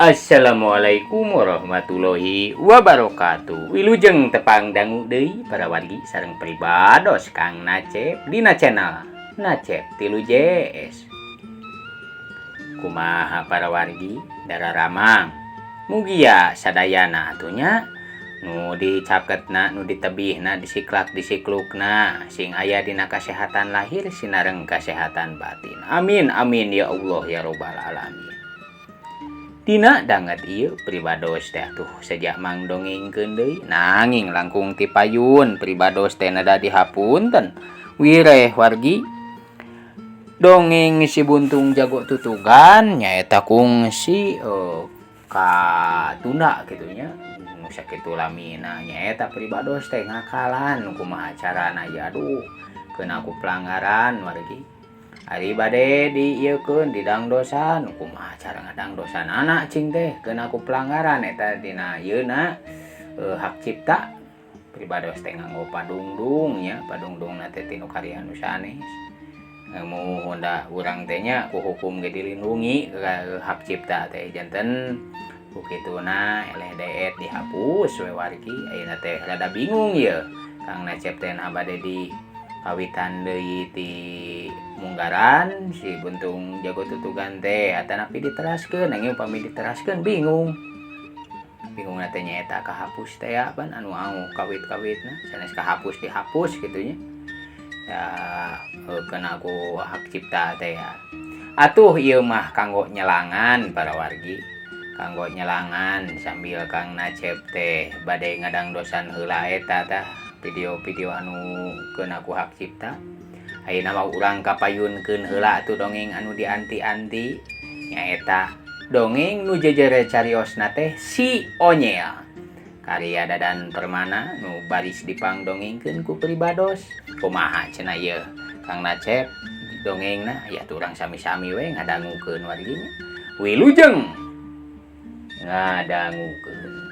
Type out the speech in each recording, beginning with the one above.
Assalamualaikum warahmatullahi wabarakatuh. Wilujeng tepang dangu deui para wargi sareng pribados Kang Nacep dina channel Nacep 3JS. Kumaha para wargi dararamang mugia sadayana atunya nu dicaketna nu ditebihna disiklak-disiklukna sing aya dina kasehatan lahir sinareng kasehatan batin. Amin amin ya Allah ya robbal alamin. Dina danget ieu pribados teh tuh sejak mangdongengkeun deui nanging langkung ti payun pribados teh nada dihapunten. Wireh wargi dongeng si buntung jago tutugan nyaeta kungsi katunda kitu nya nu sakitu lamina nyaeta pribados teh ngakalan kumaha carana ya aduh keun aku pelanggaran wargi. Ari bade diieukeun didangdosan kumaha cara ngadangdosan anak cing teh keun aku pelanggaran eta dina ieuna hak cipta pribados teh nganggo padungdung nya padungdungna teh tinu karya anu sanes mun da urang teh nya ku hukum ge dilindungi hak cipta teh janten ku kituna eleh deet dihapus we wargi ayeuna teh rada bingung ieu Kang Nacep teh bade di kawitan deui ti munggaran si buntung jago tutugan teh atanapi diteraskeun nanging upami diteraskeun bingung teh nyaeta kahapus teh ban anu kawit-kawitna sanes kahapus dihapus kitu nya ya kena aku hak cipta teh ya atuh ieu mah kanggo nyelangan para wargi kanggo nyelangan sambil Kang Nacep teh bade ngadangdosan heula eta tah video-video anu keun aku hak cipta ayeuna mah urang kapayunkeun heula atuh dongeng anu dianti-anti nyaeta dongeng nu jejere cariosna teh si Onyel karya Dadan Permana nu baris dipangdongengkeun ku pribados kumaha cenah ieu Kang Nacep dongengna ya urang sami-sami we ngadangukeun wargi nya wilujeng ngadangukeun.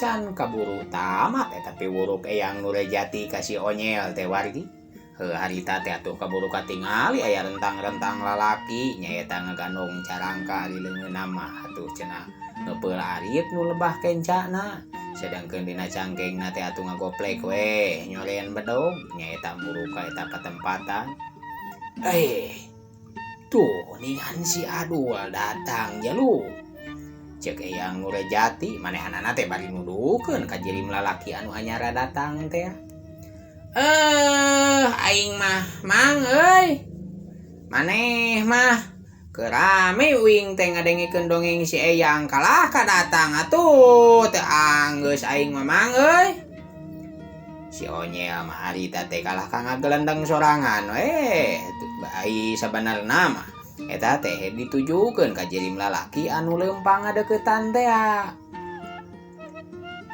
Can kaburu tamat eta piwuruk eyang Nurejati ka si Onyel teh wargi harita teh atuh kaburu katingali aya rentang-rentang lalaki nyaeta ngagandong carangka di leungeunna mah atuh cenah neupeul arit nu lebah kencana sedangkeun dina cangkengna teh atuh ngagoplek we nyorean bedog nyaeta muruka eta katempatan tuh ningan si Adul datang ya lu cek eyang Nurejati manehanana teh bari nuduhkeun ka jirim lalaki anu anyara datang teh aing mah mang euy maneh mah kerame uing teh ngadengikeun dongeng si eyang kalah ka datang atuh teu anggeus aing mah mang euy si Onyel mah harita teh kalah ka ngagelendeng sorangan we ai sabenerna mah eta teh ditujukeun ka jirim lalaki anu leumpang ngadeuketan teh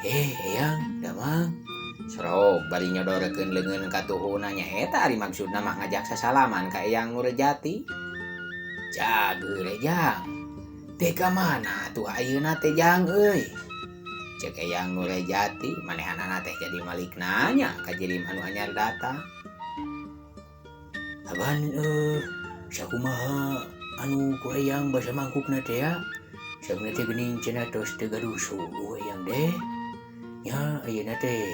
eyang damang srog bari nyodorekeun leungeun ka tuhuna nyaeta ari maksudna mah ngajak sasalaman ka eyang Nurejati jageul jang teh ka mana tuh ayeuna teh jang euy cek eyang Nurejati manehanana teh jadi malik nanya ka jirim anu anyar datang aban sakumaha anu ku eyang basa mangkukna teh ya sabeuna teh geuning cenah tos teu gadusu eyang deh nya ayeuna teh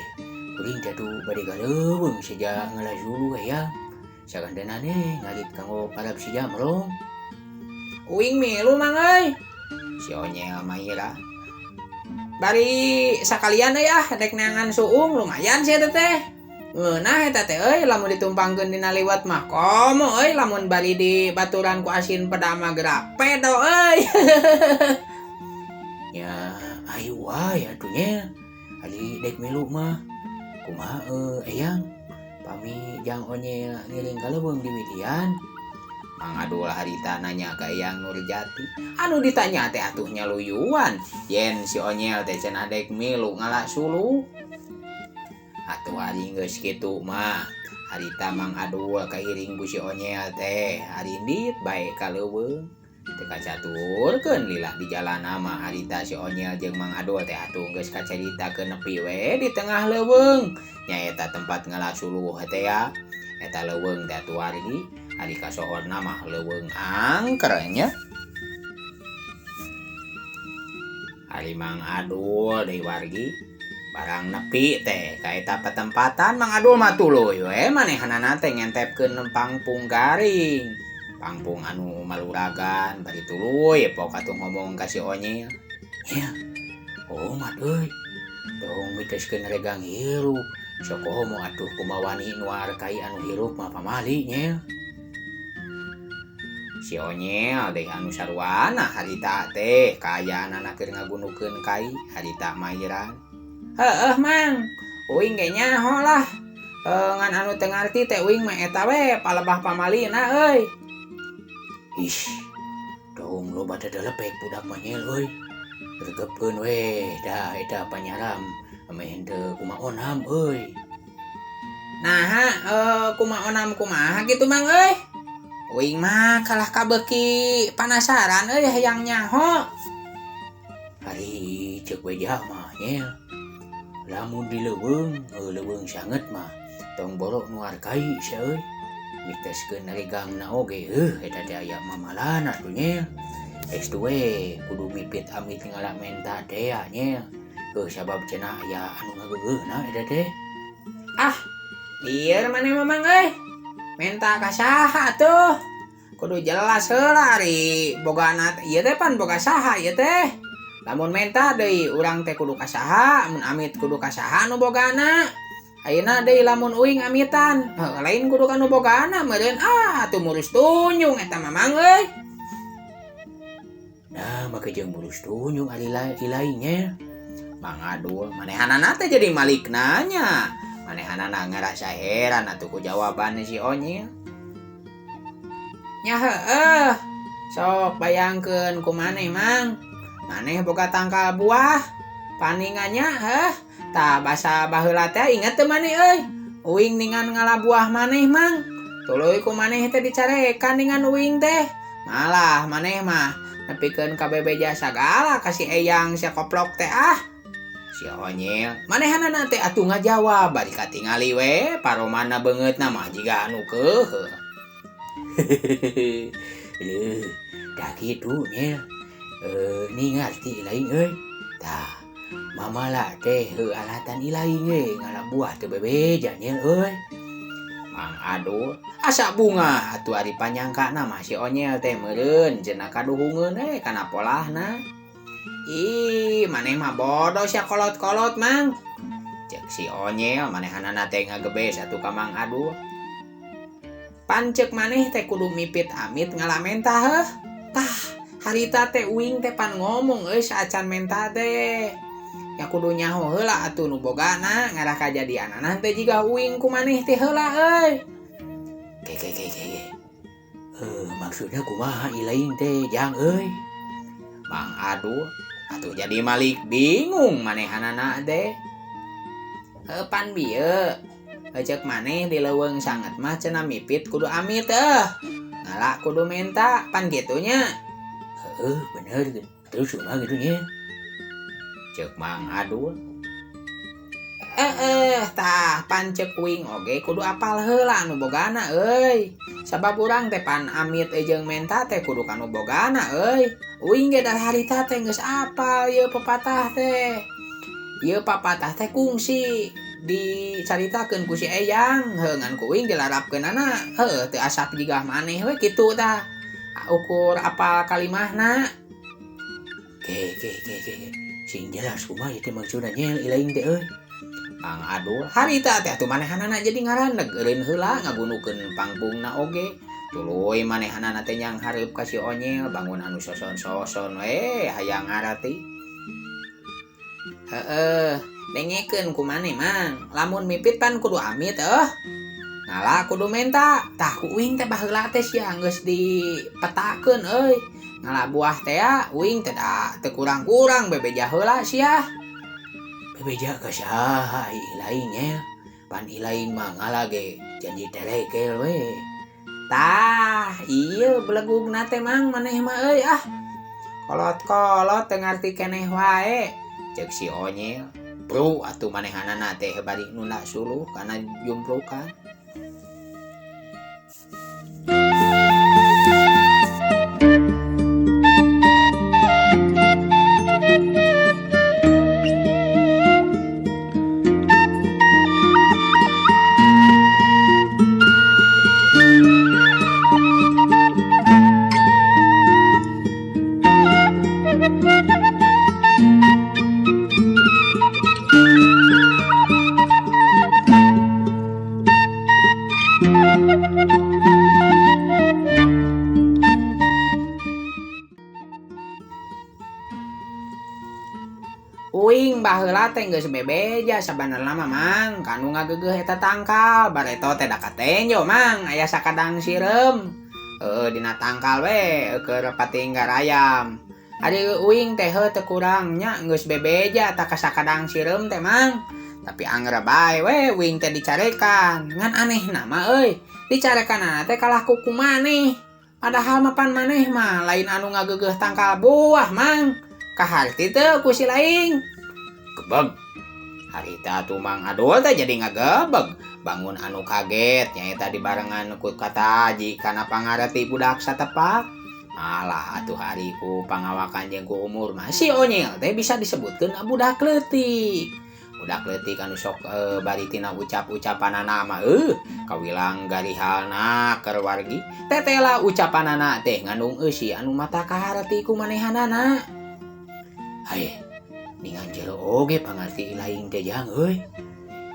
Kuring tadu bade galeuweung saja ngalajulu aya. Sagandanane ngalit kanggo parab si Jamrong. Uing milu mang euy. Si Onyel maira. Bari sakalian euy dek neangan suung lumayan sia teh. Ngeunah eta teh euy lamun ditumpangkeun dina liwat mah komo euy lamun bari di baturan ku asin pedama gerak pedo euy. Ya ayo wae atuh nya. Ali dek milu mah kumaha eyang pami jang Onyel ngiring galeuweung di witian. Mang Adul harita nanya ka Eyang Nurjati. Anu ditanya teh atuhnya luyuan. Yen si Onyel teh cenah dek milu ngalak sulu. Atuh ari geus kitu mah. Harita Mang Adul kairing ku si Onyel teh arindit bae ka leuweung. Teu kacaturkeun lila di jalana mah harita si Onyel jeung Mang Adul teh atuh geus kacaritakeun nepi we di tengah leuweung. Nyaeta tempat ngalak suluh teh ya. Eta leuweung teh atuh ari kasohorna mah leuweung angker nya. Ari Mang Adul deui wargi barang nepi teh ka eta patempatan Mang Adul mah tuluy we manehanana teh ngentepkeun pangpung garing. Pangpung anu maluragan bari tuluy pok atuh ngomong ka si Onyel. Ya. Oh mat euy. Dong miteskeun regang hirup. Sok komo atuh kumawani nu arkai anu hirup mah pamali nya. Si Onyel deui anu sarwana harita teh kaayana keur ngagunukeun kai harita mairan. Heueuh Mang, uing ge nyaho lah. Ngan anu teu ngarti teh uing mah eta we palebah pamalina euy. Ish, dong lo bade lepek budak manyel euy. Regepkeun we dah eta panyaram ameh henteu kumaha onam euy. Naha kumaha onam kumaha kitu Mang euy? Uing mah kalah kabeuki panasaran euy hayang nyaho. Ari ceuk we mah nyel. Lamun di leuweung sanget mah tong borok nu arkai sia euy. Miteskeun regangna oge eta teh aya mamalan atuh nyel. Estu we kudu mipit amit ngalak menta teh ya nyel. Sabab cenah aya anu ngageugeuhna eta teh. Ah, lieur maneh Mamang euy. Menta ka saha atuh? Kudu jelas heula ari bogana ieu teh pan boga saha ieu teh. Lamun menta deui urang teh kudu ka saha, mun amit kudu ka saha nu bogana. Ayeuna deui lamun uing amitan, lain kudu ka nu bogana meureun atuh murus tunjung eta Mamang euy. Nah, make jeung murus tunjung ari lain nya. Mang Adul manehanana teh jadi malik nanya. Manehanana ngarasa heran atuh ku jawaban si Onyel. Nya heueuh. Sok bayangkeun ku maneh Mang. Maneh boga tangkal buah. Paningannya tah basa baheula teh inget teu maneh euy. Uing ningan ngalabuah maneh Mang. Tuluy ku maneh teh dicarekan ningan uing teh. Malah maneh mah nepikeun ka bebeja sagala ka si Eyang sia koplok teh ah. Si Onyel manehanana teh atuh ngajawab bari katingali we paromana beungeutna mah jiga anu keuheuh. Dah kitu nyel. Ni ngarti lain euy. Tah mamala teh alatan ilaing ge ngalah buah teu bebeja nyel euy. Mang Adul asa bunga atuh ari panyangkana mah si Onyel teh meureun cenah kaduhungeun kana polahna. Ih, maneh mah bodoh sia kolot-kolot Mang. Cek si Onyel manehanana teh ngagebes atuh ka Mang Adul. Pan ceuk maneh teh kudu mipit amit ngalah menta heuh. Tah, harita teh uing teh pan ngomong euy saacan menta teh. Ya kudu nyaho heula atuh nu bogana ngarah kajadianana teh jiga uing ku maneh teh heula euy. Ke. Maksudna kumaha ilaing teh jang euy? Mang Adul atuh jadi malik bingung manehanana teh. Pan bieu. Cek maneh di leuweung sanget mah cenah mipit kudu amit Ngalak kudu menta pan kitu nya. Heuh bener terus kumaha kitu nya. Cek Mang Adul. Tah pan cek uing oge kudu apal heula anu bogana euy. Sabab urang teh pan amit jeung menta teh kudu kanu bogana euy. Uing ge dari harita teh geus apal ieu pepatah teh. ieu papatah teh kungsi dicaritakeun ku si Eyang ngan kuing dilarapkeunana teu asap jigah maneh we kitu tah ukur apal kalimahna ke sing jelas kumaha ieu teh maksudna nyel ilaing teh euy Mang Adul harita teh atuh manehanana jadi ngaraneg eureun heula ngagunukeun panggungna oge tuluy manehanana teh nyang hareup ka si Onyel bangun anu soson-soson we hayang ngarati dengekeun ku maneh mang lamun mipit pan kudu amit ngalah kudu menta tah ku uing teh baheula teh sia geus dipetakeun euy ngalah buah teh uing teh da teu kurang-kurang bebeja heula sia bebeja ka saha ilaing nya pan ilaing mah ngalah ge janji terekel we tah ieu belegugna teh mang maneh mah euy kolot-kolot teu ngarti keneh wae cek si Onyel bro atuh manehanana teh bari nunda suluh kana jumprukan Uing baheula teh geus bebeja sabenerna mah mang kanu ngageugeuh eta tangkal bareto teh da katenjo mang aya sakadang sireum dina tangkal we keur patinggal ayam ari uing teh teu kurang nya geus bebeja tak sakadang sireum teh mang tapi anggere bae we uing teh dicarekan ngan anehna mah euy dicarekanana teh kalah ku maneh padahal mapan maneh mah lain anu ngageugeuh tangkal buah mang kaharti teu ku si laing gebeg harita tuh Mang Adul teh jadi ngagebeg bangun anu kaget nyaeta dibarengan ku kata Haji kana pangareti budak satepak malah atuh hari ku pangawakan jeung ku umur mah si Onyel teh bisa disebutkeun budak leutik budak leutik anu sok bari tina ucap-ucapanana mah kawilang garihalna keur wargi tetela ucapanana teh ngandung eusi anu mata kahareti ku manehanana haye ningan jero oge pangarti ilaing teh jang euy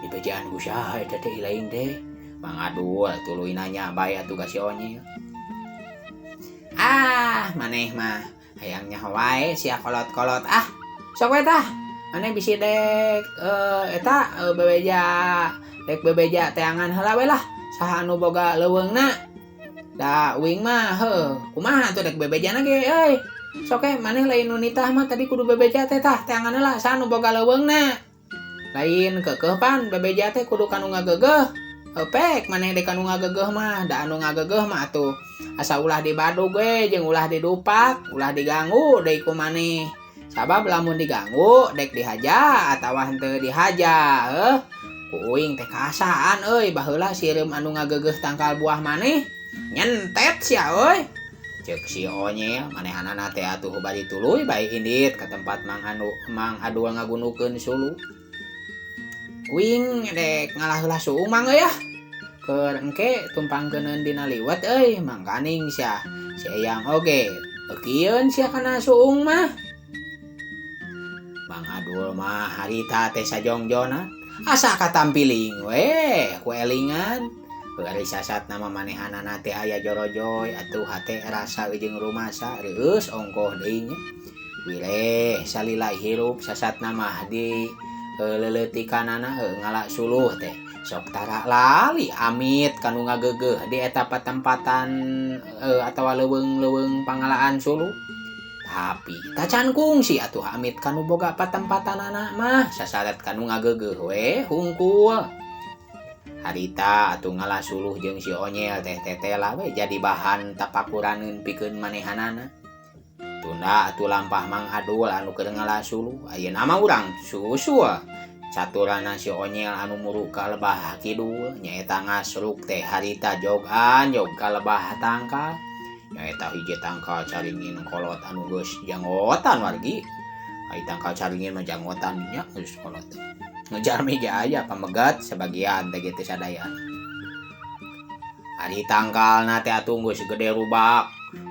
dibejaan ku saha eta teh ilaing teh Mang Adul tuluy nanya bae atuh ka si Onyel maneh mah hayang nyaho wae sia kolot-kolot sok we tah maneh bisi dek eta bebeja teangan heula we lah saha anu boga leuweungna da uing mah kumaha atuh dek bebejana ge euy sok maneh lain nu nitah mah tadi kudu bebeja teh tah teangan heula saha nu boga leuweungna lain keukeuh pan bebeja teh kudu kanu ngageugeuh pek maneh dek kanu ngageugeuh mah da anu ngageugeuh mah atuh asa ulah dibadug we jeung ulah didupak ulah diganggu deui ku maneh sabab lamun diganggu dek dihaja atawa henteu dihaja ku uing teh kaasaan euy baheula sireum anu ngageugeuh tangkal buah maneh nyentet sia euy cek si Onyel manehanana teh atuh bari tuluy bae indit ka tempat Mang Adul ngagunukeun suluh uing dek ngalah heula suung mang euy keur engke tumpangkeun dina liwet euy mangkaning sia si Eyang oge eukieun sia kana suung mah Mang Adul mah harita teh sajongjonan asa katampiling we ku elingan bari sasat nama manehanana teh aya jorojoy atuh hate rasa jeung rumasa reus ongkoh deui nya wileh salila hirup sasat nama di leuleutikanana ngala suluh teh sok tara lali amit kanu ngageugeuh di eta patempatan atawa leuweung pangalaan suluh tapi tacan kungsi atuh amit kanu boga patempatanana mah sasaret kanu ngageugeuh we hungkul harita atuh ngalah suluh jeung si Onyel teh tetela we jadi bahan tapakuraneun pikeun manehanana tunda atuh lampah Mang Adul anu keur ngalah suluh ayeuna mah urang susul caturana si Onyel anu muru ka lebah kidul nyaeta ngasruk teh harita jog ka lebah tangkal nyaeta hiji tangkal caringin kolot anu geus janggotan wargi Ai tangkal caringin mah janggotan nya geus kolot. Ngejar miga aya pamegat sebagian teh kitu sadaya. Ari tangkalna teh atuh geus gede rubak.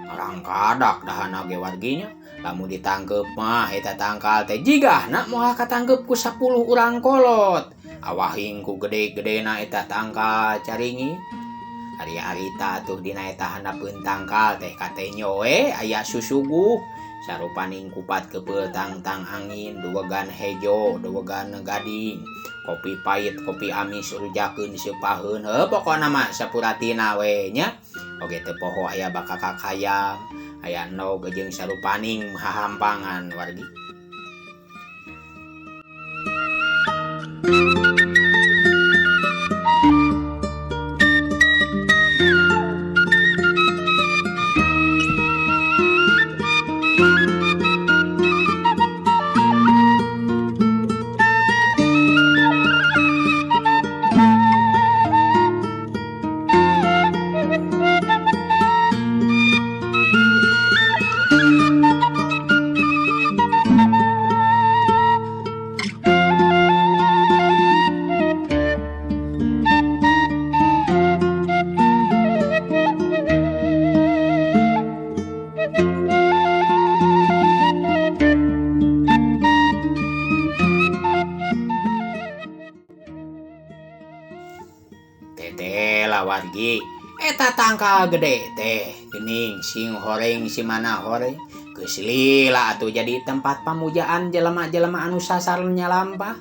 Orang kadak dahana ge warginya. Lamun ditangkep mah eta tangkal teh jigahna moal katangkep ku 10 urang kolot. Awahing ku gede-gedena eta tangkal caringi. Ari harita atuh dina eta handapeun tangkal teh katenyo we aya susuguh. Sarupaning kupat kepeul tang angin, duwegan hejo, duwegan gading, kopi pait, kopi amis rujakeun seupaheun. Pokona mah sapuratina we nya. Oge teu poho aya bakakak hayam, aya endog jeung sarupaning hahampangan wargi. Tetela wargi, eta tangkal gede teh geuning sing horeng si mana horeng geus lila atuh jadi tempat pamujaan jelema-jelema anu sasarnya lampah.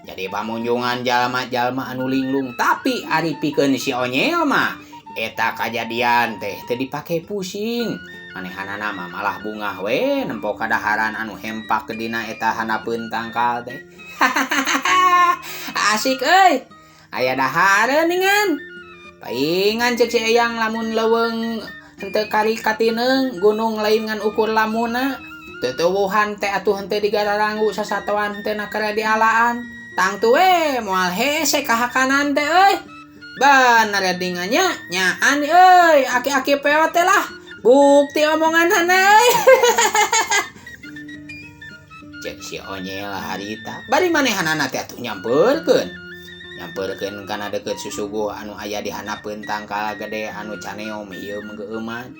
Jadi pamunjungan jalma-jalma anu linglung. Tapi ari pikeun si Onyel mah eta kajadian teh teu dipake pusing. Manehanana mah malah bungah we nempo kadaharan anu hempak ke dina eta handapeun tangkal teh. Asik euy. Aya dahareun ningan. Paingan cek si Eyang lamun leuweung henteu kari katineung gunung lain ngan ukur lamunna. Tutuwuhan teh atuh henteu digararanggu sasatoan henteu nakara dialaan. Tang tu we moal hese kahakanan teh euy. Bener dingannya nyaan euy aki-aki peot teh lah. Bukti omonganna euy. Cek si Onyel harita. Bari manehanana teh atuh nyampeurkeun kana deket susuguh anu aya di hanapeun tangkal gede anu caneom ieu menggeuman.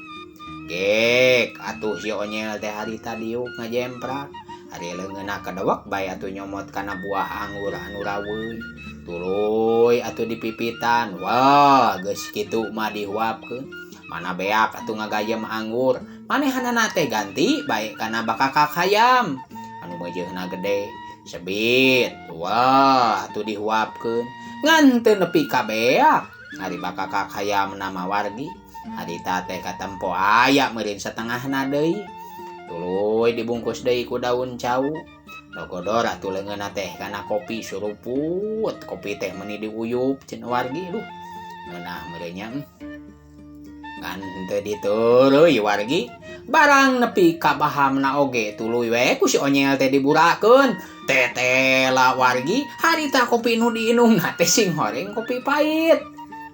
Gek atuh si Onyel teh harita diuk ngajemprak. Ari leungeunna kadewek bae atuh nyomot kana buah anggur anu raweuy. Tuluy atuh dipipitan. Wah, geus kitu mah dihuapkeun. Mana beak atuh ngagayem anggur. Manehanana teh ganti bae kana bakakak hayam anu meujeuhna gede. Sebit, wah, atuh dihuapkeun ngan teu nepi ka beak. Ari bakakak hayam nama wargi, harita teh katempo aya meureun satengahna deui. Tuluy dibungkus deui ku daun cau. Logodor atuh leungeunna teh kana kopi suruput. Kopi teh meuni diuyup cenah wargi. Duh, ngeunah meureun nya. Ngan teu ditureuy wargi. Barang nepi ka bahamna oge tuluy we ku si Onyel teh diburakeun. Tetela wargi, harita kopi nu diinumna teh sing horeng kopi pait.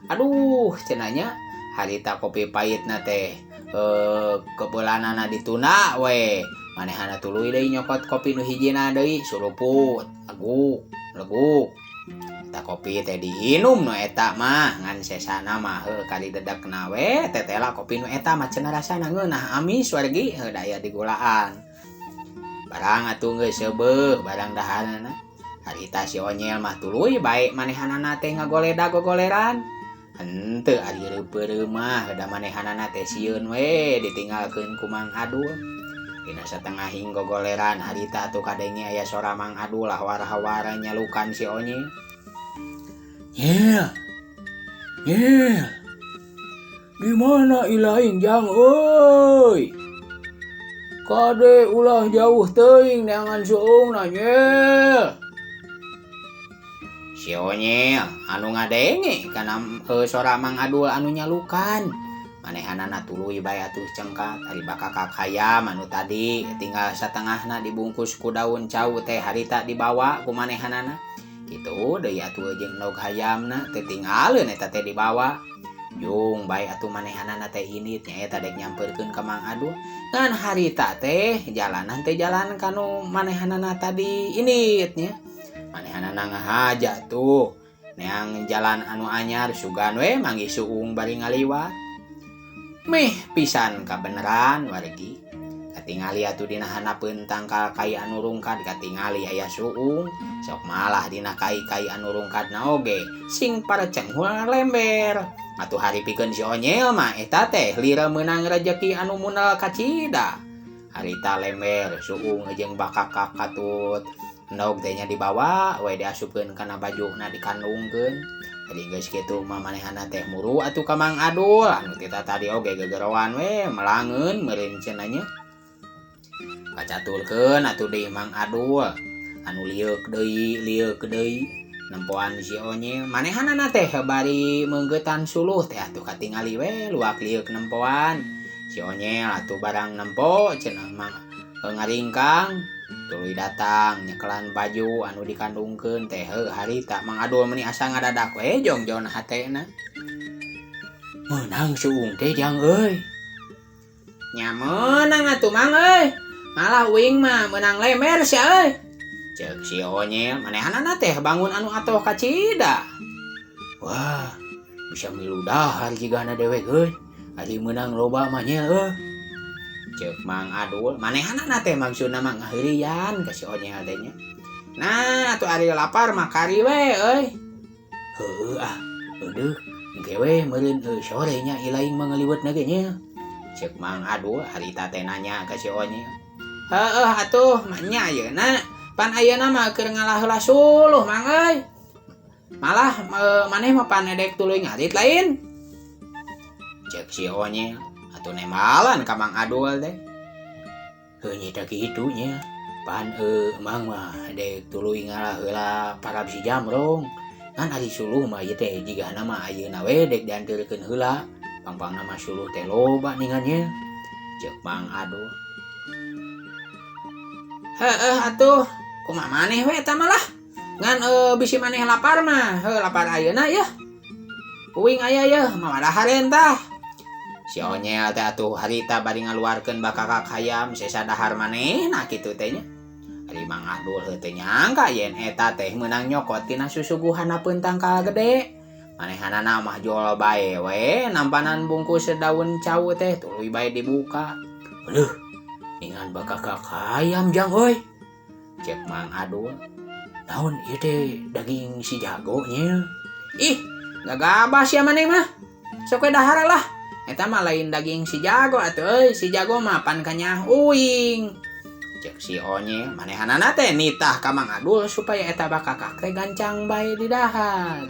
Aduh, cenanya harita kopi paitna teh kebelanana dituna we. Manehana tuluy deui nyokot kopi nu hijina deui suruput, leguk. Eta kopi teh diinum nu eta mah ngan sesana mah kali dedekna we tetela kopi nu eta mah cenah rasana ngeunah amis wargi daya digulaan. Barang atuh geus seubeuh barang dahareuna. Harita si Onyel mah tuluy bae manehanana teh ngagoleda-gogoleran. Henteu ari reupeureuh mah da manehanana teh sieun we ditinggalkeun ku Mang Adul. Dina satengahing gogoleran harita atuh kadenge aya sora Mang Adul hawar-hawara nyalukan si Onyel. Nyel. Gimana ilaing jang euy? Kade ulah jauh teuing neangan suungna Nyel. Si Onyel anu ngadenge kana sora Mang Adul anu nyalukan. Manehanana tuluy bae atuh cengkat ari bakakak hayam anu tadi tinggal satengahna dibungkus ku daun cau teh harita dibawa ku manehanana. Kitu deui atuh jeung endog hayamna teu tinggalieun eta teh dibawa. Jung baik atuh manehanana teh init nyaeta dek nyamperkeun ka Mang Adul ngan harita teh jalanan teh jalan kanu manehanana tadi init nya manehanana ngahaja tuh neang jalan anu anyar sugan we manggih suung bari ngaliwat meh pisan kabeneran wargi katingali atuh dina hanapeun tangkal kai anu rungkad katingali aya suung sok malah dina kai-kai anu rungkadna oge sing pareceng hulang lember atuh hari pikeun si Onyel mah eta teh lira meunang rejeki anu munal kacida harita lember suung jeung bakakak katut endog teh nya dibawa we diasupkeun kana bajuna dikandungkeun jadi geus kitu mah manehana teh muru atuh ka Mang Adul anu kita tadi oge gegerowan we melangeun meureun cenah nya kacatulkeun atuh deui Mang Adul anu lieur deui nempoan si Onyel manehanana teh bari meunggetan suluh teh atuh katingali we luak liuk nempoan si Onyel atuh barang nempo cenah Mang ngaringkang tuluy datang nyekelan baju anu dikandungkeun teh harita Mang Adul meuni asa ngadadak we jongjon hatena meunang suung teh jang euy nya meunang atuh Mang euy malah uing mah meunang lemer sia euy cek si Onyel manehanana teh bangun anu atoh kacida wah bisa milu dahar jigana dewek euy ari meunang loba mah nyel cek Mang Adul manehanana teh maksudna mah ngaheurian ka si Onyel teh nya nah atuh ari lapar mah kari we euy heueuh eudeuk engke we meureun sore nya ilaing mah ngaliwetna ge nya cek Mang Adul harita teh nanya ka si Onyel heueuh atuh mah nya yeuna pan ayeuna mah keur ngalah heula suluh Mang euy malah maneh mah pan edek tuluy ngarit lain cek si Onyel atuh nembalan ka Mang Adul teh heuh nya kitu nya pan Mang mah edek tuluy ngalah heula parab si Jamrong kan ari suluh mah ieu teh jigana mah ayeuna we dek dianteurkeun heula pangpangna mah suluh teh loba ningannya cek Mang Adul heueuh atuh kumaha maneh we eta mah lah ngan bisi maneh lapar mah lapar ayeuna yeuh uing aya yeuh mawadahar entah si Onyel teh atuh harita bari ngaluarkeun bakakak hayam sesa dahar manehna kitu teh nya ari Mang Adul teu nyangka yen eta teh meunang nyokot tina susuguhan hapeun tangkal gede manehanana mah jol bae we nampanan bungkus daun cau teh tuluy bae dibuka leuh ningan bakakak hayam jang euy cek Mang Adul naon ieu teh daging si jago nya ih gagabah sia maneh mah sok we dahar lah eta mah lain daging si jago atuh euy si jago mah pan kanyah uing cek si Onyel manehanana teh nitah ka Mang Adul supaya eta bakakak teh gancang bae di dahar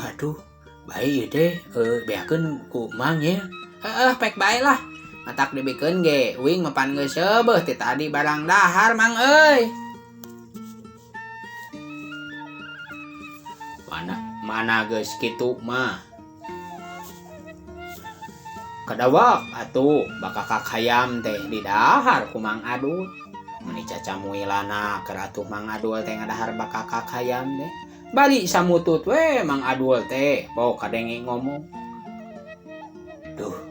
atuh bae ieu teh beakeun ku Mang nya pek bae lah matak dibikeun ge uing mah pan geus seubeuh ti tadi barang dahar Mang euy mana geus kitu mah kadawak atuh bakakak hayam teh di dahar ku Mang Adul meuni cacamuilana keur atuh Mang Adul teh ngadahar bakakak hayam teh bari samutut we Mang Adul teh bau kadenge ngomong duh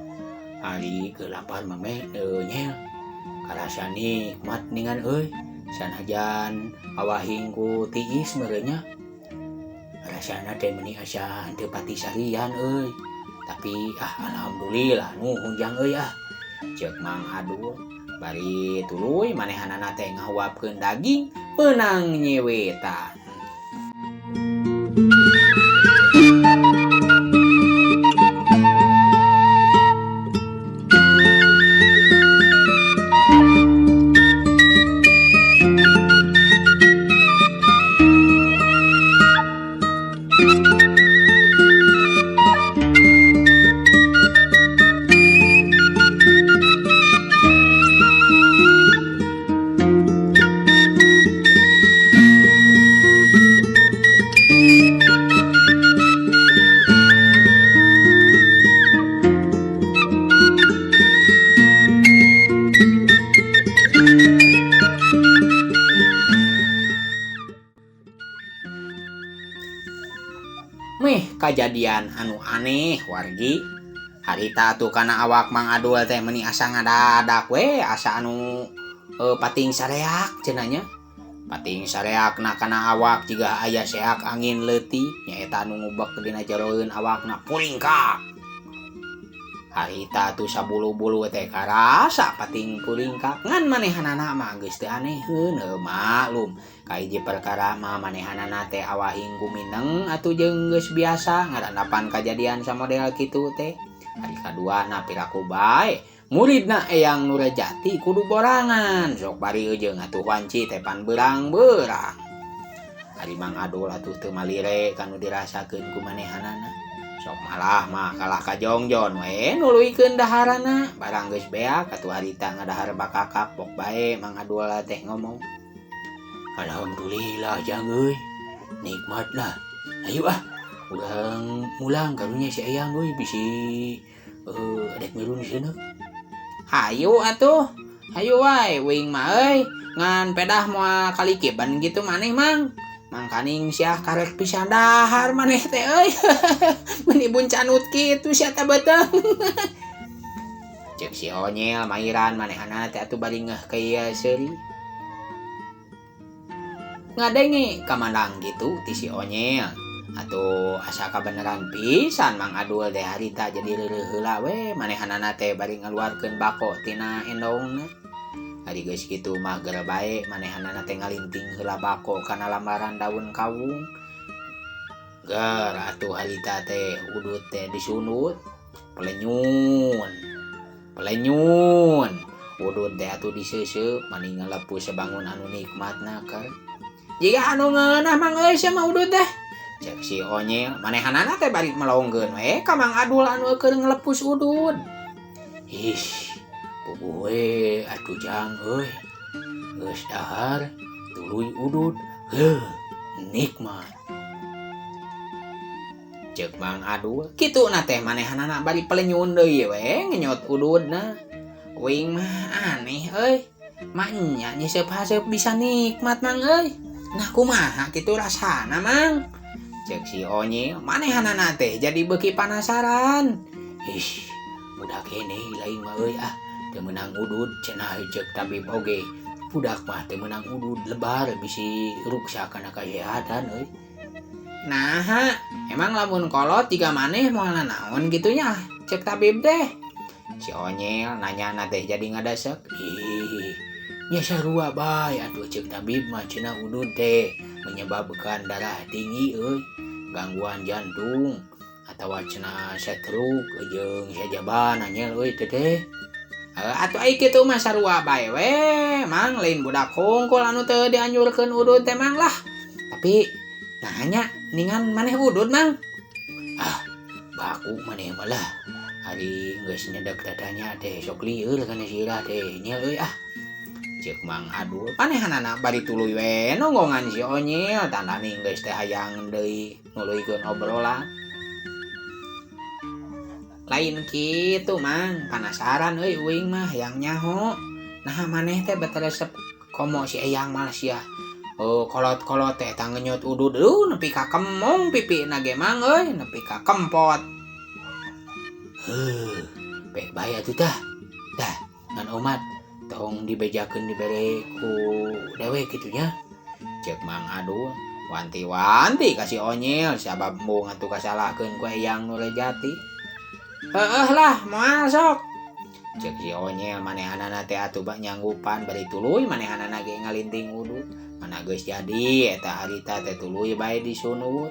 ari keur lapar mah me nyel karasa nikmat ningan euy sanajan awahing ku tiis merenya rasana teh meuni asa teu pati sarian euy tapi alhamdulillah nuhun jang euy cek Mang Adul bari tuluy manehanana teh ngahuapkeun daging meunang nyewetan Meh kejadian anu aneh wargi. Harita tuh kana awak Mang Adul teh meni asa ngadadak we asa anu pating sareak cenanya. Pating sareakna kana awak jiga aya seak angin leutik nyaeta anu ngubek dina jeroeun awakna pulingkak. Harita tuh sabulu-bulu teh karasa pating pulingkak ngan manehanana mah geus teu aneheun maklum. Ka hiji perkara mah manehanana teh awahing gumineng atuh jeung geus biasa ngarandapan kajadian samodel kitu teh. Hari kadua na piraku bae muridna Eyang Nurjati kudu borangan sok bari eujeung atuh wanci teh pan beurang-beurang. Ari Mang Adul atuh teu malire kanu dirasakeun ku manehanana. Sok malah mah kalah ka jongjon we nuluykeun daharana barang geus beak atuh harita ngadahar bakakak pok bae Mang Adul teh ngomong. Alhamdulillah jang euy. Nikmat lah. Ayo urang mulang karunya si Eyang euy bisi adek ngeulun seuneu. Hayu atuh. Hayu wae wing mah euy. Ngan pedah moal kalikiban gitu maneh Mang. Mangkaning sia karek pisan dahar maneh teh euy. Mun ibun canut kitu sia teh beuteng. Ceuk si Onyel mairan manehana teh atuh bari ngeuh ka ieu seuri. Ngadenge kamandang gitu ti si Onyel. Atuh asa kabeneran pisan Mang Adul teh harita jadi reureuh heula we manehanana teh bari ngaluarkeun bako tina endongna. Ari geus kitu mah geura bae manehanana teh ngalinting heula bako kana lambaran daun kawung. Ger atuh harita teh udut teh disunut pelenyun. Udut teh atuh diseuseup mani ngalepuh sabangun anu nikmatna keur. Jiga anu ngeunah Mang euy sia mah udut teh. Cek si Onyel manehanana teh bari melonggeun we ka Mang Adul anu keur ngalepus udut. Ish, puguh we atuh jang euy. Geus dahar tuluy udut. Nikmat. Cek Mang Adul, kituna teh manehanana bari pelenyun deui we ngenyot udutna. Wing mah aneh euy. Mah nya nyeseup-haseup bisa nikmat Mang euy. Nah kumaha kitu rasana Mang? Cek si Onyel manehanana teh jadi beuki panasaran. Ish, budak keneh lain mah euy teu meunang udud cenah cek tabib oge. Budak mah teu meunang udud lebar bisi ruksa kana kasehatan euy. Nah, emang lamun kolot jiga maneh moal naon kitu nya cek tabib teh. Si Onyel nanyana teh jadi ngadasek. Nya sarua bae atuh cek tabib mah cenah udud teh menyebabkan darah tinggi euy, gangguan jantung atawa cenah stroke jeung sajaban anyel euy teh. Atuh ai kitu mah sarua bae we, Mang lain budak hungkul anu teu dianjurkeun udud teh Mang lah. Tapi nanya ningan maneh udud Mang. Baku maneh mah lah. Ari geus nyedek dadanya teh sok lieur kana sirah teh nyel euy Cek Mang Adul panehanana bari tuluy we nonggongan si Onyel tandani geus teh hayang deui nuluykeun obrolan. Lain kitu Mang, panasaran euy uing mah hayang nyaho. Nah maneh teh betaresep komo si Eyang mah sia. Kolot-kolot teh tangenyot udud nepi ka kemong pipina ge Mang euy, nepi ka kempot. Pek bae atuh tah. Dah, ngan umat tong dibejakeun dibere ku dewe kitu nya. Cek Mang Adul wanti-wanti ka si Onyel sabab mung atuh kasalahkeun ku Eyang Nurjati. Lah moal sok. Cek si Onyel manehanana teh atuh bak nyanggupan bari tuluy manehanana ge ngalinting udut. Mana geus jadi eta harita teh tuluy bae disunut.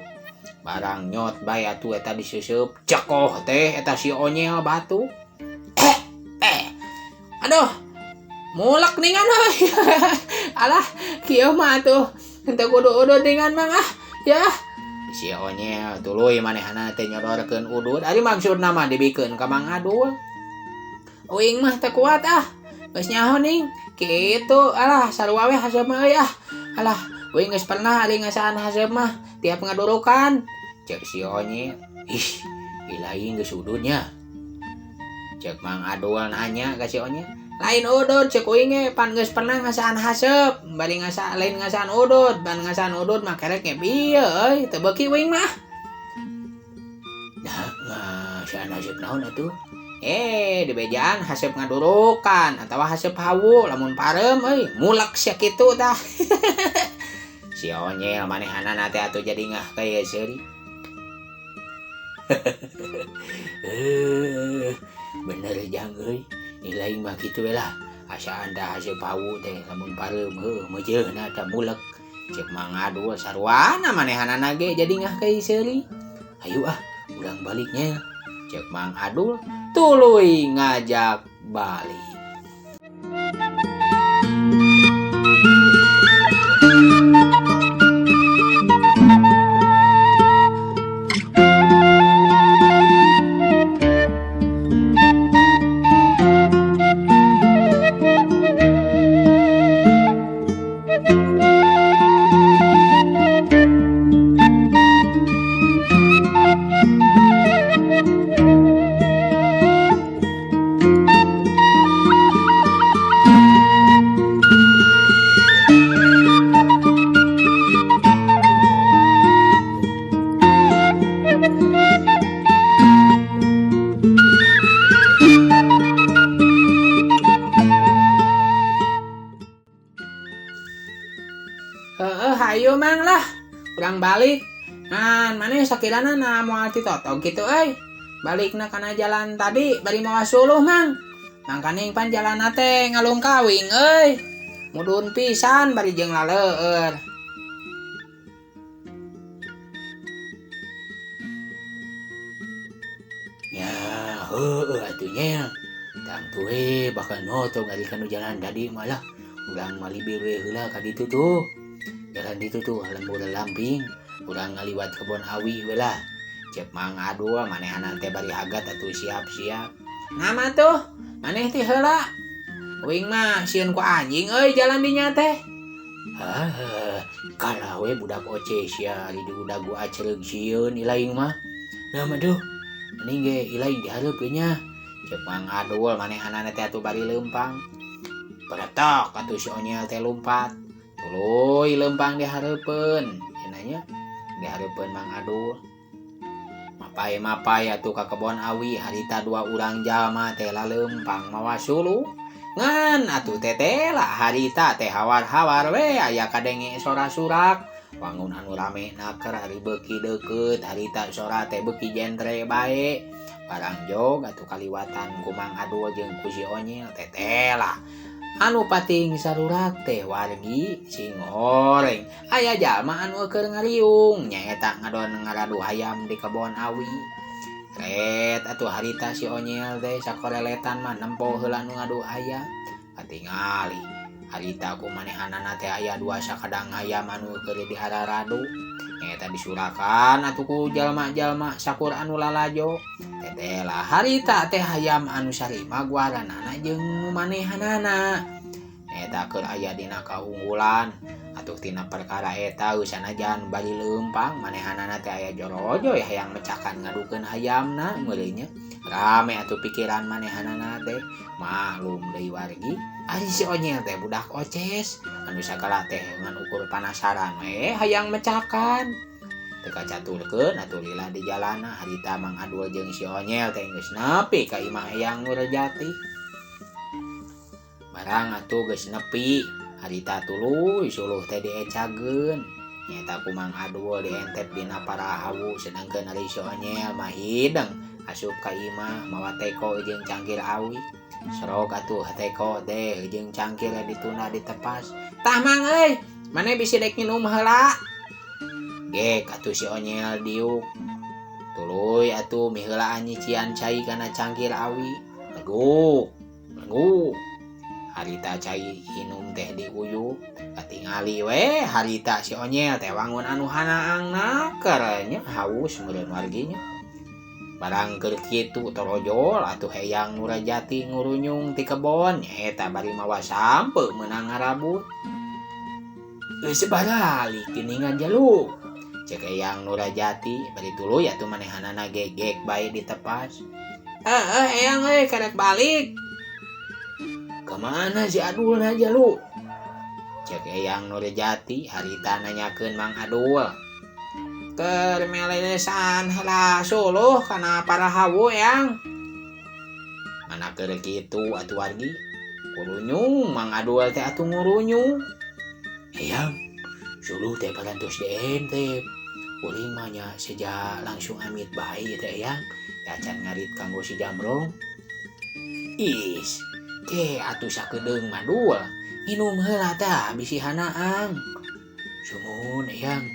Barang nyot bae atuh eta diseusup cekoh teh eta si Onyel batu. Aduh, mulak ningan euy. Alah, kieu mah atuh henteu kudu udud ningan Mang ya. Si Onyel tuluy manehana teh nyodorkeun udud. Ari maksudna mah dibikeun ka Mang Adul. Uing mah teu kuat geus nyaho ning. Kitu alah sarua we haseup mah euy Alah, uing geus pernah ari ngasaan haseup mah tiap ngadurukan. Cek si Onyel. Ilaing geus ududnya. Cek Mang Adul nanya ka si Onyel. Lain udud cek uing ge pan geus pernah ngasaan haseup, bari lain ngasaan udud, pan ngasaan udud mah kerek ge bieu euy, teu beuki uing mah. Masaan haseup naon atuh? Di bejaan haseup ngadurukan atawa haseup hawu lamun parem mulek sia kitu tah. Si onyel manehanana teh atuh jadi ngah kaya seuri. Bener jang euy. Ilaing mah kitu we lah. Asa anda haseup hawu teh lamun parem meujeuna tah mulek. Cek mangadu sarwana manehanana ge jadi ngah kaya seuri. Hayu urang baliknya. Cek Mang Adul tuluy ngajak balik. Hayu Mang lah, urang balik. Maneh sakirana na moal ditotog kitu euy. Balikna kana jalan tadi bari mawa suluh Mang. Mangkaning pan jalanna teh ngalung kawing euy. Mudun pisan bari jeung laleueur. Ya, heueuh atuh nya. Tang tuwe bakal notog ari kanu jalan tadi malah urang malibir we heula ka ditu tuh. Jalan itu tuh lembur lamping urang ngaliwat kebon awi heula. Cek Mang Adul manehanana teh bari hagat atuh siap-siap. Ngama tuh maneh teh heula. Uing mah sieun ku anjing euy jalan dinya teh. Kalah we budak oce sia di dagu acreug sieun ilaing mah. Nah maduh mending ge ilaing dihareup we nya. Cek Mang Adul manehanana teh atuh bari leumpang. Beretok atuh si onyel teh lumpat. Tuluy lempang dihareupeun, cenanya dihareupeun Mang Adul. Mapai atuh ka kebon awi harita dua urang jalma teh laleumpang mawa suluh. Ngan atuh teh lah harita teh hawar-hawar we aya kadenge sora surak. Wangun anu ramena keur ari beuki deukeut harita sora teh beuki jentre bae. Barang jog atuh kaliwatan ku Mang Adul jeung ku si onyel teh lah. Anu pating sarurak teh wargi sing horeng. Aya jalma anu keur ngariung nyaeta ngadon ngaradu hayam di kebon awi. Ret atuh harita si onyel teh sakoreletan mah nempo heula nu ngadu hayam. Katingali harita ku manehanana teh aya dua sakadang hayam anu keur dihararadu. Nyaeta disurakan atuh ku jalma-jalma sakur anu lalajo. Teteh lah harita teh hayam anu sarima guaranana jeung nu manehanana. Eta keur aya dina kaunggulan atuh tina perkara eta geus sanajan bari leumpang manehanana teh aya jorojo ya hayang mecakan ngadukeun hayamna meuleuy nya. Rame atuh pikiran manehanana teh. Maklum deui wargi ari si onyel teh budak oces anu sakala teh ngan ukur panasaran we hayang mecakan. Teu kacaturkeun atuh lila di jalanna harita Mang Adul jeung si onyel teh geus nepi ka imah Eyang Nurjati. Barang atuh geus nepi harita tuluy suluh teh diecageun. Nyaeta ku Mang Adul dientep dina para hawu sedengkeun ari si onyel mah hideng asup ka imah mawa teko jeung cangkir awi. Serog atuh teko teh jeung cangkir dituna ditepas. Tah Mang euy, maneh bisi dek nginum heula. Gek atuh si onyel diuk. Tuluy atuh miheulaan nyician cai kana cangkir awi. Leguk. Harita cai hinum teh diuyuk. Katingali we harita si onyel teh wangun anu hanaangna keur nya haus meureun warginya. Barang keur kitu torojol atuh Eyang Nurjati ngurunyung ti kebon nyaeta bari mawa sampe meunang ngarabut. Geus baralik tiningan jaluk. Cek Eyang Nurjati bari tuluy atuh manehanana gegek bae ditepas. Eyang euy karek balik. Kemana si Adul aja lu? Cek Eyang Nurjati harita nanyakeun Mang Adul. keur melelesan heula suluh kana para hawu yang mana keur kitu atuh wargi kurunyung Mang Adul teh atuh ngurunyung eyang suluh teh parantos DM teh uring mah nya seja langsung amit bae teh eyang acan ngarit kanggo si Jamrong is teh atuh sakedeung Madul minum heula tah bisi hanaang sumun eyang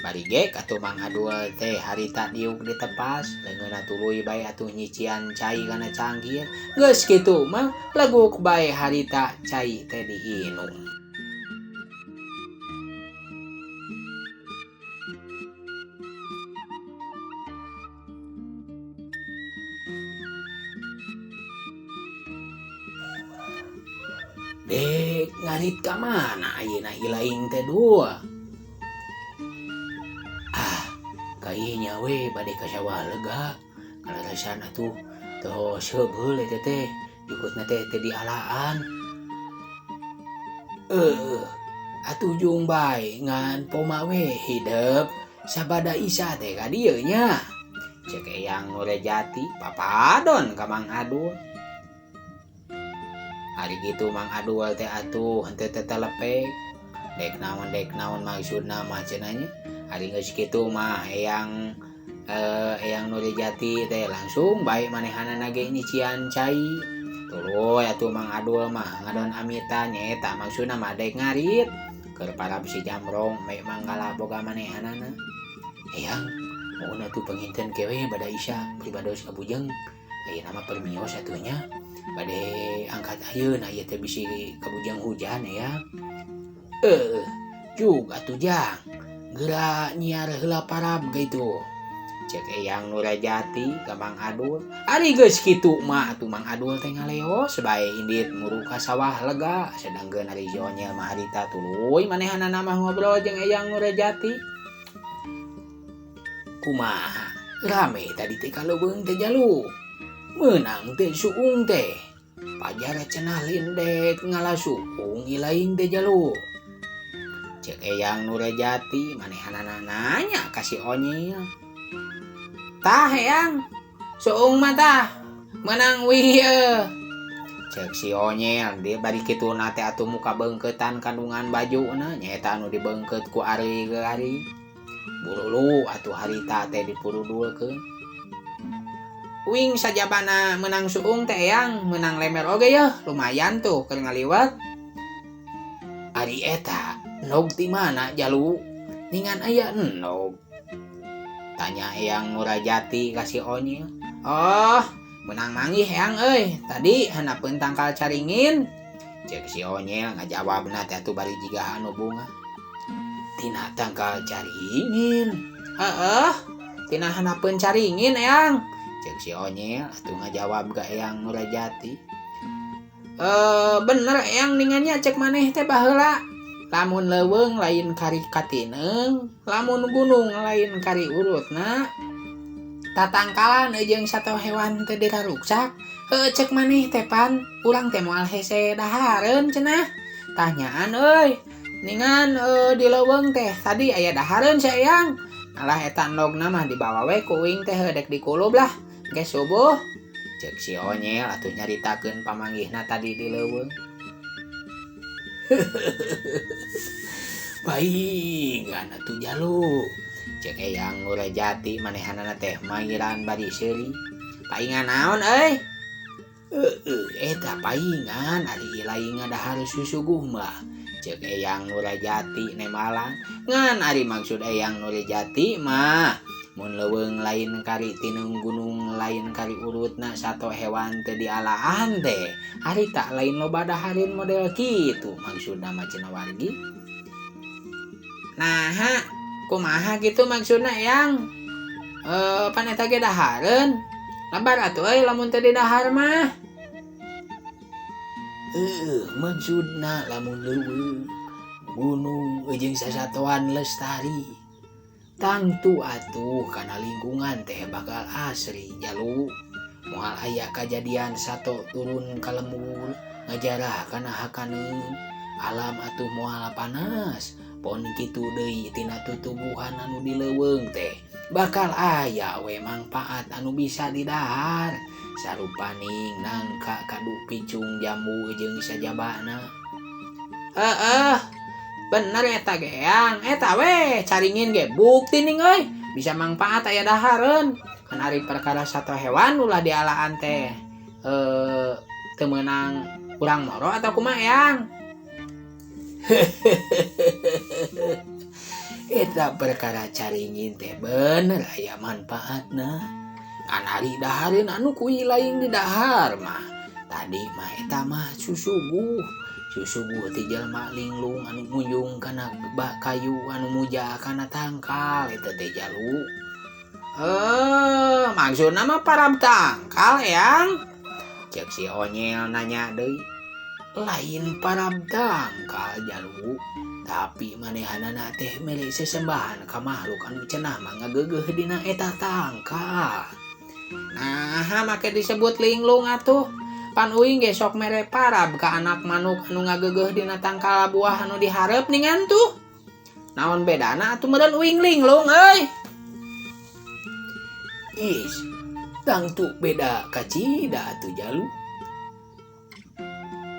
bari gek atuh Mang Adul teh harita diuk ditepas leungeunna tuluy bae atuh nyician cai kana cangkir geus kitu mah leguk bae harita cai teh diinum dek ngarit ka mana ayeuna ilaing teh dua kayaknya we bade ka sawah lega kalarasan atuh tos heubeul eta teh jukutna teh dialaan atuh jung bae ngan poma we hideep sabada Isa teh ka dieu nya cek eyang Nurejati papadon ka Mang Adul hari gitu Mang Adul teh atuh henteu teh telepek dek naon maksudna mah cenah nya hari geus kitu mah eyang Nurejati teh langsung bae manehanana ge nyician cai tuluy atuh Mang Adul mah ngadon amitan nyaeta maksudna mah dek ngarit keur parab si Jamrong bae manggala boga manehanana eyang mun atuh panginten kewe bada Isa pribados ka Bujeng ayeuna mah permios atuhnya bade angkat ayeuna ieu teh bisi ka Bujeng hujan ya jug atuh jang geura nyiar heula parab gitu cek eyang Nurejati ka Mang Adul ari geus kitu mah atuh Mang Adul teh ngaleos bae indit muru ka sawah lega sedangkeun ari Jonyel mah harita tuluy manehanana mah ngobrol jeung eyang Nurejati kumaha rame tadi teh kaleuweung teh jalu meunang teh suung teh pajar cenah lindek ngalasuung ilaing teh jalu cek eyang Nurejati manehanana nanya ka si Onyil tah eyang suung mah tah menang wieu cek si Onyil dia bari kitu na teh atuh muka beungkeutan kandungan bajuna nyaeta anu dibeungkeut ku ari ke ari bululu atuh harita teh dipurudulkeun wing sajabana menang suung teh eyang menang lemer oge yeuh lumayan tuh keur ngaliwat ari eta nog ti mana jalu ningan aya nog tanya eyang Nurejati ka si Onyil oh menang manggih eyang euy tadi hanapeun tangkal caringin cek si Onyil ngajawabna teh atuh bari jiga anu bunga tina tangkal caringin tina hanapeun caringin eyang cek si Onyil atuh ngajawab ka eyang Nurejati bener eyang ningannya cek maneh teh baheula lamun leuweung lain kari katineung lamun gunung lain kari urutna tatangkalan jeung sato hewan teu diraruksak cek maneh teh pan urang teh moal hese dahareun cenah tanyaan euy ningan di leuweung teh tadi aya dahareun sayang alah eta endogna mah dibawa we ku uing teh dek dikulub lah geus subuh cek si Onyil atuh nyaritakeun pamanggihna tadi di leuweung paingan atuh jalu cek eyang Nurejati manehanana teh manggiran bari seuri paingan naon euy eta paingan ari ilaing ngadahar susuguh mah cek eyang Nurejati nemalan ngan ari maksud eyang Nurejati mah mun leuweung lain kari tineung gunung lain kari urutna sato hewan teu dialaan teh harita lain loba dahareun model kitu maksudna mah cenah wargi naha kumaha kitu maksudna eyang pan eta ge dahareun labar atuh euy lamun teu didahar mah maksudna lamun leuweung gunung jeung sasatoan lestari tangtu atuh kana lingkungan teh bakal asri jalu moal aya kajadian sato turun ka lembur ngajarah kana hakaneung alam atuh moal panas pon kitu deui tina tutubuhan anu dileuweung teh bakal aya we mangpaat anu bisa didahar sarupaning nangka kadu picung jambu jeung sajabana. Bener eta geang, eta we caringin ge bukti ning euy bisa mangpaat aya dahareun. Kan ari perkara sato hewan ulah dialaan teh teu meunang urang moro atau kumaha yang. Eta perkara caringin teh bener aya manfaatna. Kan ari dahareun anu kuy lain di dahar mah. Tadi mah eta mah susuguh ti jalma linglung anu munjung kana kayu anu muja kana tangkal eta teh Jalu. Maksudna mah parab tangkal yang. Cek si Onyel nanya deui. Lain parab tangkal Jalu, tapi manehanana teh mere sesembahan ka makhluk anu cenah mah ngageugeuh dina eta tangkal. Nah, make disebut linglung atuh. Pan uing ge sok mere parab ka anak manuk anu ngageugeuh dina tangkal buah anu dihareup ningan tuh. Naon bedana atuh meureun uing linglung euy? Is, tangtu beda kacida atuh Jalu.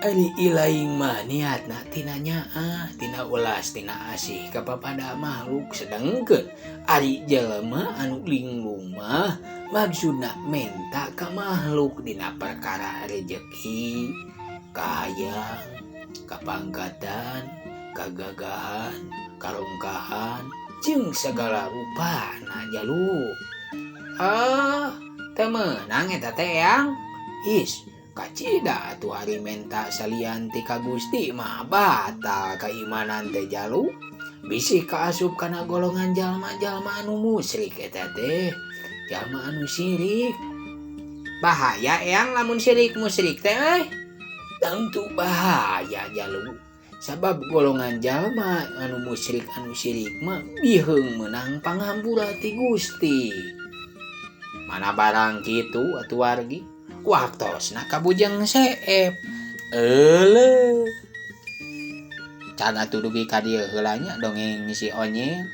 Ari ilaing mah niatna tina nyaah, tina ulas, tina asih ka papada makhluk sedengkeun ari jelema anu linglung mah maksudna menta ka makhluk dina perkara rejeki, kahayang, kapangkatan, kagagahan, karungkahan, jeung segala rupana Jalu. Teu meunang eta teh yang. Is, kacida atuh ari menta salian ti ka Gusti mah batal keimanan teh Jalu. Bisi kaasup kana golongan jalma-jalma anu musyrik eta teh. Jalma anu syirik. Bahaya yang lamun syirik musyrik teh euy. Tentu bahaya Jalu. Sabab golongan jalma anu musyrik anu syirik mah biheung meunang pangampura ti Gusti. Mana barang kitu atuh wargi. Waktosna kabujeng seep. Euleuh. Can atuh dugi ka dieu heula nya dongeng si Onyel.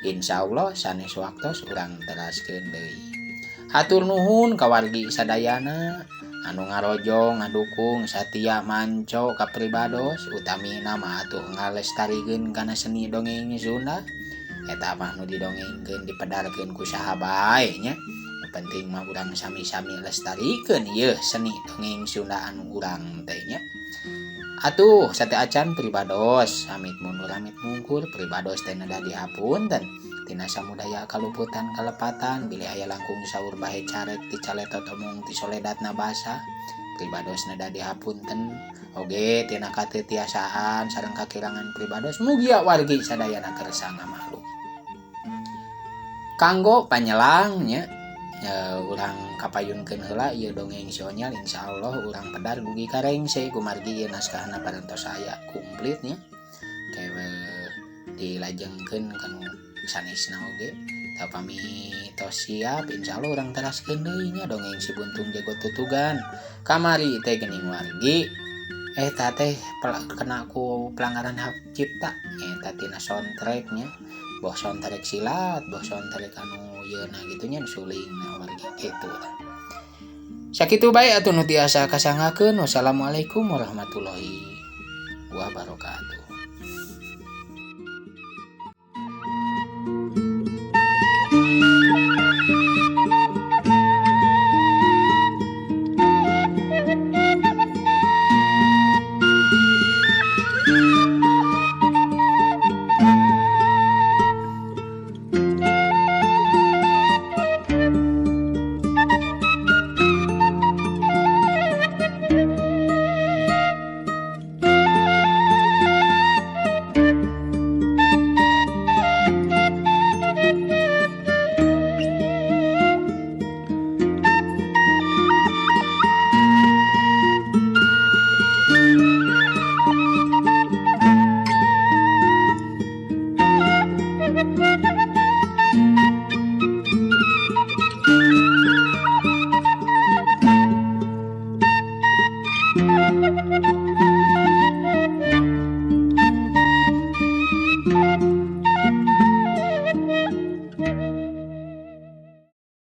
Insyaallah sanes waktos urang teraskeun deui. Hatur nuhun ka wargi sadayana anu ngarojong ngadukung satia manco ka Pribados utamina mah atuh ngalestarikeun kana seni dongeng Sunda. Eta mah nu didongengkeun dipedarkeun ku saha bae nya. Penting mah urang sami-sami lestarikeun ieu seni dongeng Sunda anu urang teh nya. Atuh sate acan Pribados amit mundur amit mungkur Pribados teh nada dihapunten tina samudaya kaluputan kalepatan bilih aya langkung saur bahe carek ti caletot omong ti soledatna basa Pribados nada dihapunten oge tina katetiasaan sareng kakirangan Pribados mugia wargi sadayana kersa ngamaklum. Kanggo panyelang nya urang kapayunkeun heula ieu dongeng si Onyel insyaallah urang pedar dugi ka rengse kumargi ieu naskahna parantos aya komplit nya kewe dilajengkeun kanu sanesna oge tapami tos siap insyaallah urang teraskeun deui nya dongeng si Buntung Jago Tutugan kamari teh geuning wargi eta teh kena ku pelanggaran hak cipta eta tina soundtrack nya boh soundtrack silat boh soundtrack anu yeuna gitu nya suling wargi kitu tah. Sakitu bae atuh nu tiasa kasangakeun. Wassalamualaikum warahmatullahi wabarakatuh.